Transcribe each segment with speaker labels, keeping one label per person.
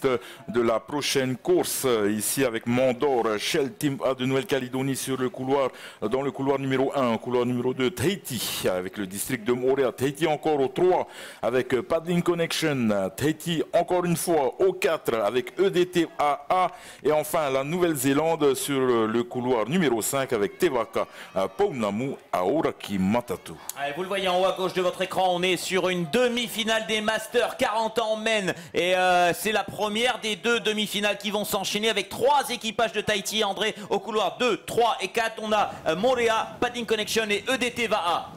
Speaker 1: de la prochaine course ici avec Mandor, Shell Team A de Nouvelle-Calédonie sur le couloir, dans le couloir numéro 1, couloir numéro 2 Tahiti avec le district de Moorea, Tahiti encore au 3 avec Paddling Connection, Tahiti encore une fois au 4 avec EDT AA et enfin la Nouvelle-Zélande sur le couloir numéro 5 avec Tevaka, Pounamu, Aoraki Matatu.
Speaker 2: Allez, vous le voyez en haut à gauche de votre écran, on est sur une demi-finale des Masters 40 ans men et c'est la première des deux demi-finales qui vont s'enchaîner avec trois équipages de Tahiti. André, au couloir 2, 3 et 4, on a Moorea, Paddling Connection et EDT VA.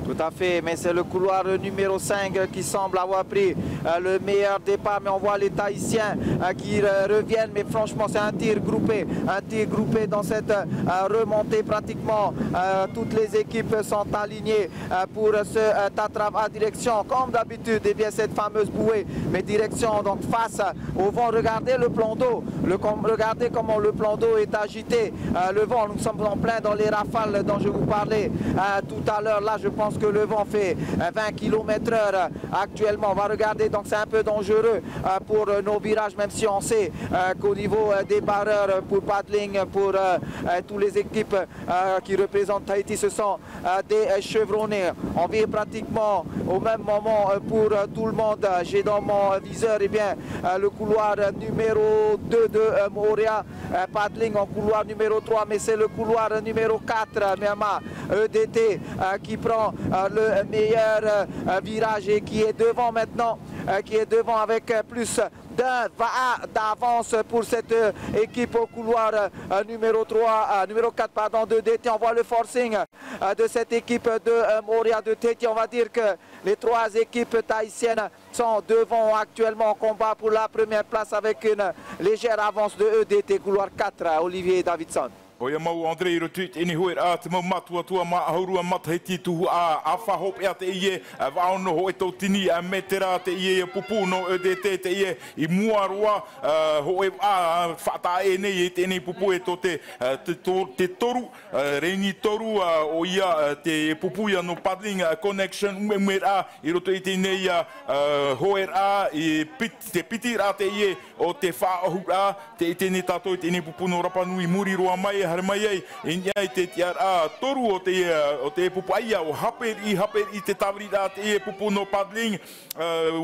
Speaker 3: Tout à fait, mais c'est le couloir numéro 5 qui semble avoir pris le meilleur départ. Mais on voit les Tahitiens qui reviennent. Mais franchement, c'est un tir groupé dans cette remontée. Pratiquement toutes les équipes sont alignées pour ce Tatrava à direction, comme d'habitude, et bien cette fameuse bouée. Mais direction donc face au vent. Regardez le plan d'eau. Regardez comment le plan d'eau est agité. Le vent, nous sommes en plein dans les rafales dont je vous parlais tout à l'heure. Là, je pense que le vent fait 20 km/h actuellement. On va regarder, donc c'est un peu dangereux pour nos virages, même si on sait qu'au niveau des barreurs pour paddling, pour toutes les équipes qui représentent Tahiti, ce sont des chevronnés. On vit pratiquement au même moment pour tout le monde. J'ai dans mon viseur le couloir numéro 2 de Moorea, paddling en couloir numéro 3, mais c'est le couloir numéro 4, Myanmar EDT, qui prend le meilleur virage et qui est devant maintenant, qui est devant avec plus d'un VA d'avance pour cette équipe au couloir numéro 4 pardon, de DT. On voit le forcing de cette équipe de Moorea de Tahiti. On va dire que les trois équipes tahitiennes sont devant actuellement en combat pour la première place avec une légère avance de EDT couloir 4, Olivier Davidson.
Speaker 1: Oia mau André i rotuit ini hoer a te mau matua tua ma ahurua matahiti tuhu a whahop ea te ie waono ho e tau tini a metera te ie pupu no EDT te ie i muarua ho e a whata e nei te nei pupu e to te toru reini toru o ia te pupu ia no Paddling Connection umer a i roto i te nei hoer a i te piti ra te ie o te whaahu a te nei tato i te nei pupu no Rapanui muri roa mai mai ai ai te tiara toru o te pupaia o haper i te tavrida te pupu no paddling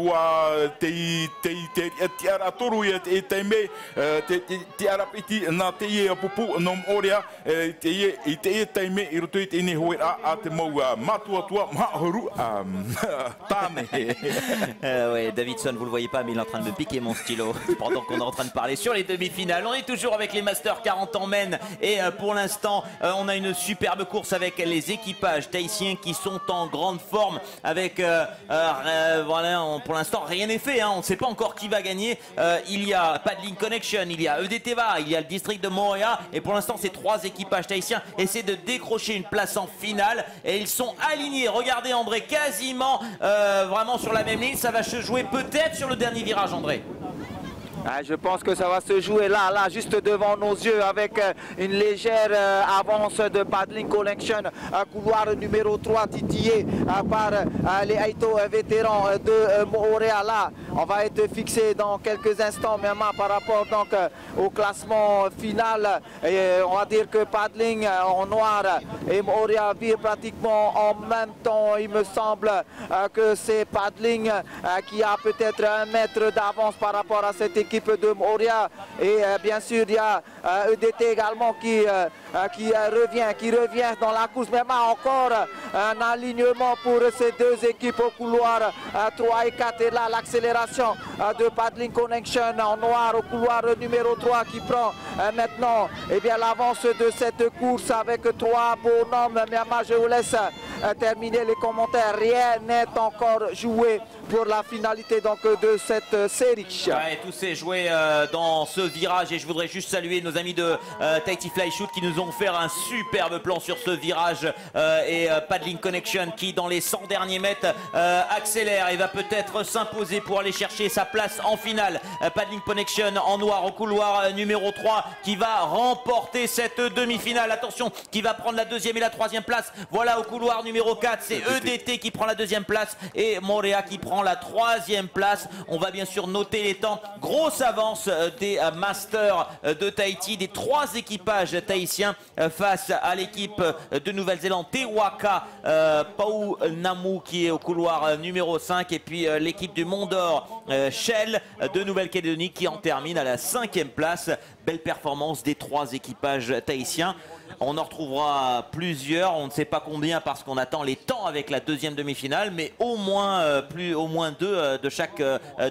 Speaker 1: wa te tiara toru e te me te tiara piti na te pupu no Moorea te me i roto i te ni hoera a te mau matua tua mahoru tane.
Speaker 2: Ouais, Davidson, vous le voyez pas, mais il est en train de me piquer mon stylo pendant qu'on est en train de parler sur les demi-finales. On est toujours avec les Masters 40 ans men et pour l'instant, on a une superbe course avec les équipages tahitiens qui sont en grande forme. Avec, voilà, pour l'instant, rien n'est fait. Hein, on ne sait pas encore qui va gagner. Il y a Paddling Connection, il y a EDTVA, il y a le district de Moorea. Et pour l'instant, ces trois équipages tahitiens essaient de décrocher une place en finale. Et ils sont alignés. Regardez, André, quasiment vraiment sur la même ligne. Ça va se jouer peut-être sur le dernier virage, André.
Speaker 3: Je pense que ça va se jouer là, juste devant nos yeux, avec une légère avance de Paddling Connection, couloir numéro 3 titillé par les Aito vétérans de Moorea. Là, on va être fixé dans quelques instants, même par rapport donc au classement final. Et on va dire que Paddling en noir et Moorea vivent pratiquement en même temps. Il me semble que c'est Paddling qui a peut-être 1 mètre d'avance par rapport à cette équipe de Moorea, et bien sûr il y a EDT également qui revient dans la course. Même encore un alignement pour ces deux équipes au couloir 3 et 4, et là l'accélération de Paddling Connection en noir au couloir numéro 3 qui prend maintenant l'avance de cette course avec 3 bonhommes. Myanmar, je vous laisse terminer les commentaires. Rien n'est encore joué pour la finalité donc de cette série.
Speaker 2: Ouais, tout s'est joué dans ce virage, et je voudrais juste saluer nos amis de Tahiti Fly Shoot qui nous ont offert un superbe plan sur ce virage, et Paddling Connection qui dans les 100 derniers mètres accélère et va peut-être s'imposer pour aller chercher sa place en finale. Paddling Connection en noir au couloir numéro 3 qui va remporter cette demi-finale. Attention, qui va prendre la 2e et la 3e place. Voilà au couloir numéro 4, c'est EDT qui prend la 2e place et Moorea qui prend prend la 3e place. On va bien sûr noter les temps. Grosse avance des Masters de Tahiti, des 3 équipages tahitiens face à l'équipe de Nouvelle-Zélande, Te Waka Paunamu qui est au couloir numéro 5 et puis l'équipe du Mont d'Or Shell de Nouvelle-Calédonie qui en termine à la 5e place. Belle performance des 3 équipages tahitiens. On en retrouvera plusieurs, on ne sait pas combien parce qu'on attend les temps avec la 2e demi-finale, mais au moins 2 de chaque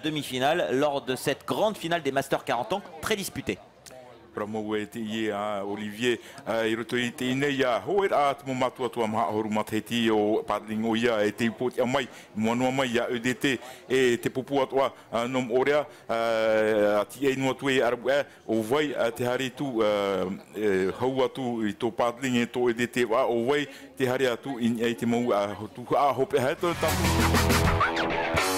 Speaker 2: demi-finale lors de cette grande finale des Masters 40 ans, très disputée.
Speaker 1: Olivier, i roto i te ine ia hoer a te mo matua tua maha horu matahiti o paddling o ia e te ipoti a mai moanua mai ia EDT e te pupu atua nom orea a ti e noa tue arabu e o vai te hari tu hau atu i tō paddling e tō EDT wa o vai te hari atu i te mau a hope hato tapu.